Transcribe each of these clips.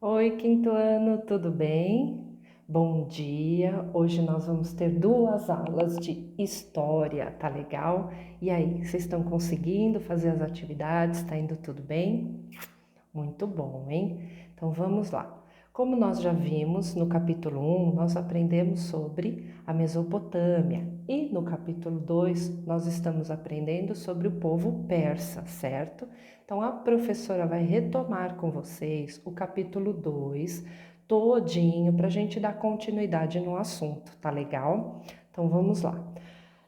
Oi, quinto ano, tudo bem? Bom dia! Hoje nós vamos ter duas aulas de história, tá legal? E aí, vocês estão conseguindo fazer as atividades? Tá indo tudo bem? Muito bom, hein? Então vamos lá. Como nós já vimos no capítulo 1, nós aprendemos sobre a Mesopotâmia. E no capítulo 2, nós estamos aprendendo sobre o povo persa, certo? Então a professora vai retomar com vocês o capítulo 2 todinho para a gente dar continuidade no assunto, tá legal? Então vamos lá.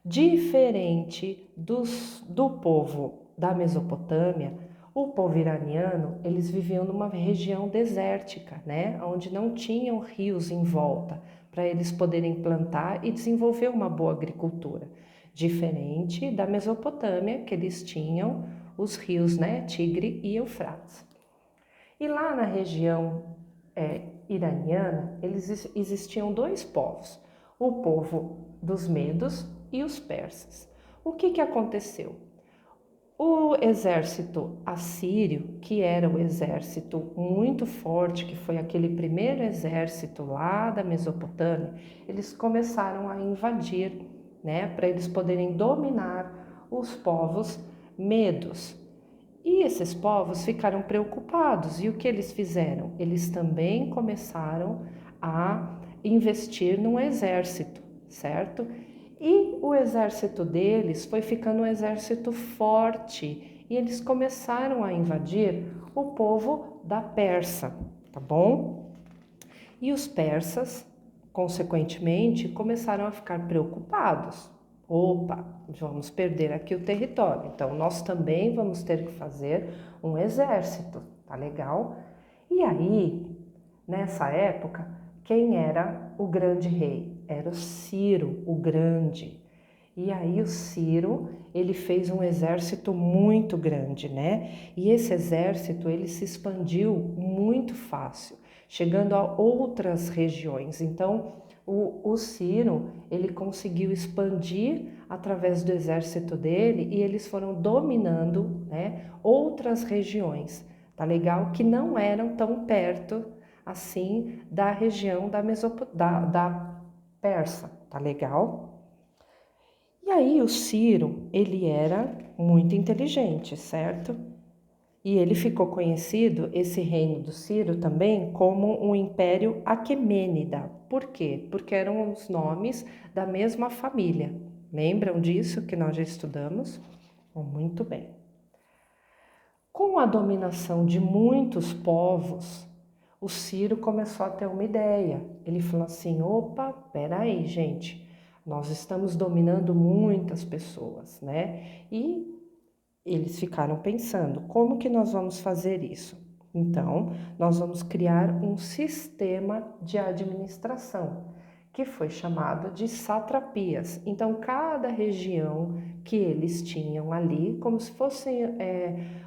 Diferente do povo da Mesopotâmia, o povo iraniano, eles viviam numa região desértica, né, onde não tinham rios em volta para eles poderem plantar e desenvolver uma boa agricultura. Diferente da Mesopotâmia, que eles tinham os rios, né, Tigre e Eufrates. E lá na região iraniana, existiam dois povos, o povo dos medos e os persas. O que aconteceu? O exército assírio, que era o exército muito forte, que foi aquele primeiro exército lá da Mesopotâmia, eles começaram a invadir, né, para eles poderem dominar os povos medos. E esses povos ficaram preocupados. E o que eles fizeram? Eles também começaram a investir no exército, certo? E o exército deles foi ficando um exército forte e eles começaram a invadir o povo da Pérsia, tá bom? E os persas, consequentemente, começaram a ficar preocupados. Opa, vamos perder aqui o território, então nós também vamos ter que fazer um exército, tá legal? E aí, nessa época, quem era o grande rei? Era o Ciro, o Grande. E aí o Ciro, ele fez um exército muito grande, né? E esse exército, ele se expandiu muito fácil, chegando a outras regiões. Então, o Ciro, ele conseguiu expandir através do exército dele e eles foram dominando, né, outras regiões, tá legal? Que não eram tão perto assim da região da Pérsia, tá legal? E aí o Ciro, ele era muito inteligente, certo? E ele ficou conhecido, esse reino do Ciro também, como um império aquemênida. Por quê? Porque eram os nomes da mesma família. Lembram disso que nós já estudamos? Muito bem. Com a dominação de muitos povos, o Ciro começou a ter uma ideia. Ele falou assim: opa, peraí, gente, nós estamos dominando muitas pessoas, né? E eles ficaram pensando: como que nós vamos fazer isso? Então, nós vamos criar um sistema de administração, que foi chamado de satrapias. Então, cada região que eles tinham ali, como se fossem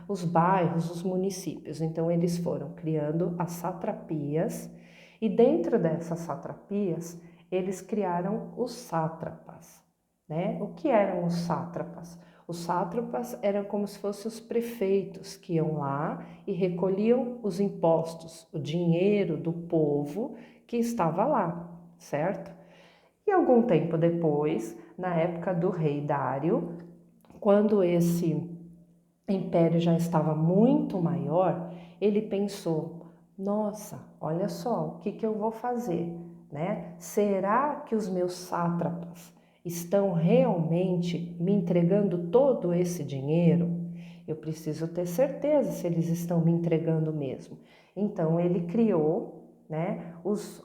os bairros, os municípios. Então, eles foram criando as satrapias, e dentro dessas satrapias, eles criaram os sátrapas, né? O que eram os sátrapas? Os sátrapas eram como se fossem os prefeitos que iam lá e recolhiam os impostos, o dinheiro do povo que estava lá, certo? E algum tempo depois, na época do rei Dário, quando esse império já estava muito maior, ele pensou: nossa, olha só, o que eu vou fazer, né? Será que os meus sátrapas estão realmente me entregando todo esse dinheiro? Eu preciso ter certeza se eles estão me entregando mesmo. Então ele criou, né, os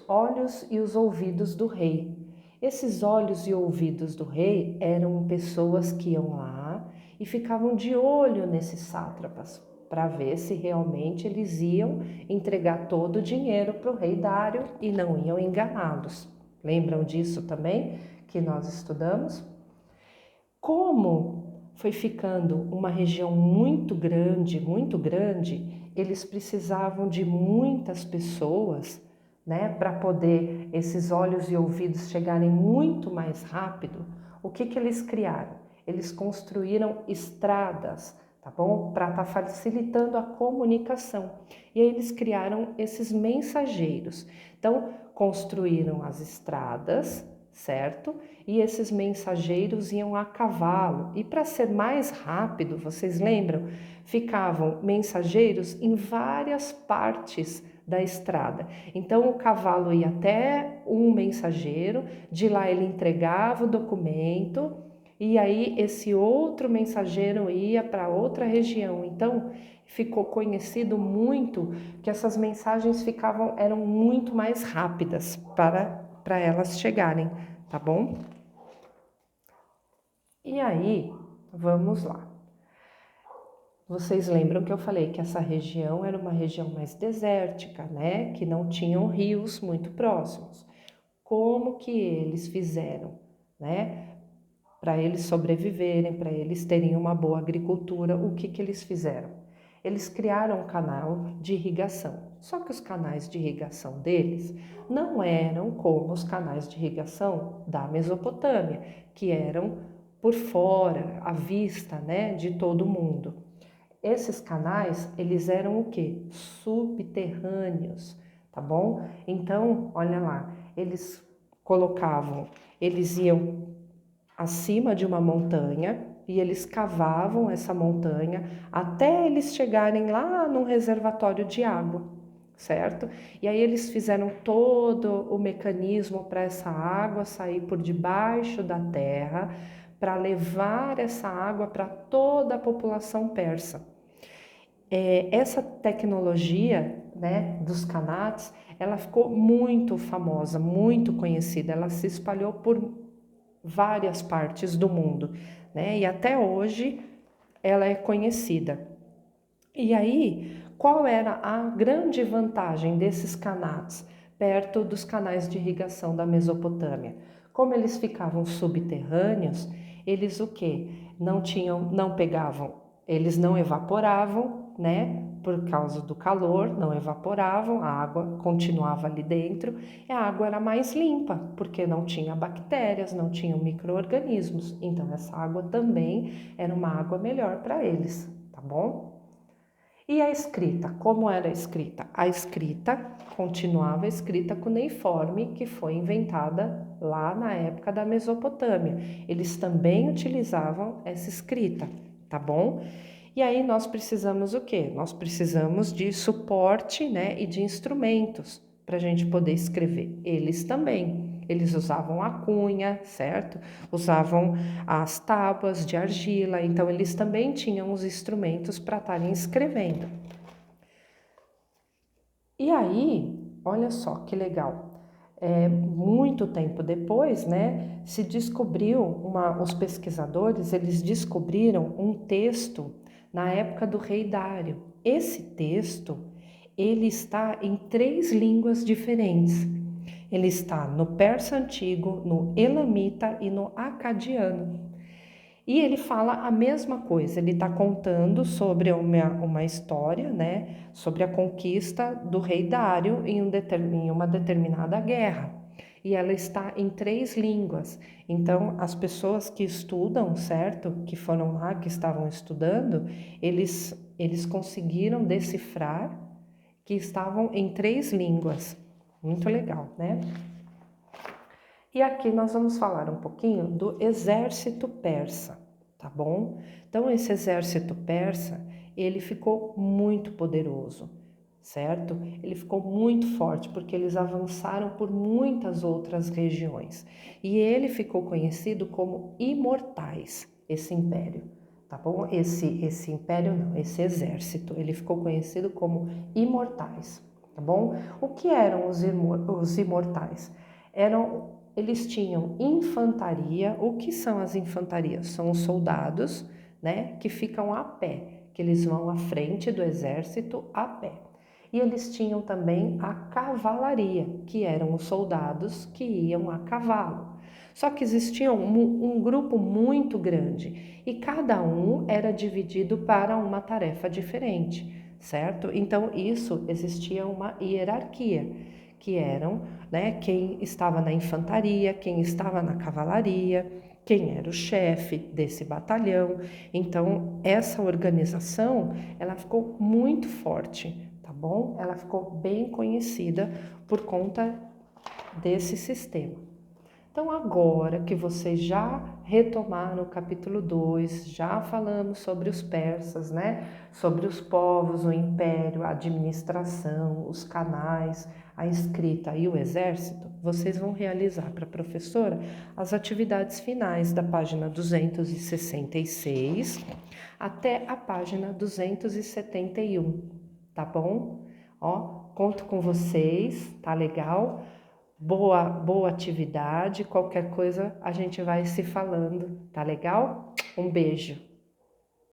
olhos e os ouvidos do rei. Esses olhos e ouvidos do rei eram pessoas que iam lá e ficavam de olho nesses sátrapas para ver se realmente eles iam entregar todo o dinheiro para o rei Dário e não iam enganá-los. Lembram disso também que nós estudamos? Como foi ficando uma região muito grande, eles precisavam de muitas pessoas, né, para poder esses olhos e ouvidos chegarem muito mais rápido. O que eles criaram? Eles construíram estradas tá bom? Para estar facilitando a comunicação. E aí eles criaram esses mensageiros. Então, construíram as estradas, certo? E esses mensageiros iam a cavalo. E para ser mais rápido, vocês lembram? Ficavam mensageiros em várias partes da estrada. Então o cavalo ia até um mensageiro, de lá ele entregava o documento e aí esse outro mensageiro ia para outra região. Então ficou conhecido muito que essas mensagens eram muito mais rápidas para elas chegarem, tá bom? E aí, vamos lá. Vocês lembram que eu falei que essa região era uma região mais desértica, né? Que não tinham rios muito próximos. Como que eles fizeram, né? Para eles sobreviverem, para eles terem uma boa agricultura, o que que eles fizeram? Eles criaram um canal de irrigação. Só que os canais de irrigação deles não eram como os canais de irrigação da Mesopotâmia, que eram por fora, à vista, né, de todo mundo. Esses canais, eles eram o quê? Subterrâneos, tá bom? Então, olha lá, eles iam acima de uma montanha e eles cavavam essa montanha até eles chegarem lá num reservatório de água, certo? E aí eles fizeram todo o mecanismo para essa água sair por debaixo da terra, para levar essa água para toda a população persa. Essa tecnologia, né, dos qanats, ela ficou muito famosa, muito conhecida, ela se espalhou por várias partes do mundo, né, e até hoje ela é conhecida. E aí, qual era a grande vantagem desses qanats perto dos canais de irrigação da Mesopotâmia? Como eles ficavam subterrâneos, eles o quê? Não pegavam, eles não evaporavam, né? Por causa do calor, não evaporavam, a água continuava ali dentro e a água era mais limpa, porque não tinha bactérias, não tinha micro-organismos. Então, essa água também era uma água melhor para eles, tá bom? E a escrita, como era a escrita? A escrita continuava escrita cuneiforme, que foi inventada lá na época da Mesopotâmia. Eles também utilizavam essa escrita, tá bom? E aí nós precisamos o quê? Nós precisamos de suporte, né, e de instrumentos para a gente poder escrever. Eles também. Eles usavam a cunha, certo? Usavam as tábuas de argila, então eles também tinham os instrumentos para estarem escrevendo. E aí, olha só que legal. Muito tempo depois, né, se descobriu, os pesquisadores, eles descobriram um texto na época do rei Dário. Esse texto, ele está em 3 línguas diferentes. Ele está no persa antigo, no elamita e no acadiano. E ele fala a mesma coisa, ele está contando sobre uma história, né, sobre a conquista do rei Dário em uma determinada guerra. E ela está em 3 línguas. Então, as pessoas que estudam, certo, que foram lá, que estavam estudando, eles conseguiram decifrar que estavam em 3 línguas. Muito legal, né? E aqui nós vamos falar um pouquinho do exército persa, tá bom? Então, esse exército persa, ele ficou muito poderoso, certo? Ele ficou muito forte porque eles avançaram por muitas outras regiões. E ele ficou conhecido como imortais, esse império, tá bom? Esse império não, esse exército, ele ficou conhecido como imortais, tá bom? O que eram os imortais? Eles tinham infantaria. O que são as infantarias? São os soldados, né, que ficam a pé, que eles vão à frente do exército a pé. E eles tinham também a cavalaria, que eram os soldados que iam a cavalo. Só que existia um grupo muito grande e cada um era dividido para uma tarefa diferente, certo? Então, existia uma hierarquia, que eram, né, quem estava na infantaria, quem estava na cavalaria, quem era o chefe desse batalhão. Então, essa organização, ela ficou muito forte, tá bom? Ela ficou bem conhecida por conta desse sistema. Então, agora que vocês já retomaram o capítulo 2, já falamos sobre os persas, né? Sobre os povos, o império, a administração, os canais, a escrita e o exército, vocês vão realizar para a professora as atividades finais da página 266 até a página 271, tá bom? Ó, conto com vocês, tá legal? Boa atividade, qualquer coisa a gente vai se falando, tá legal? Um beijo.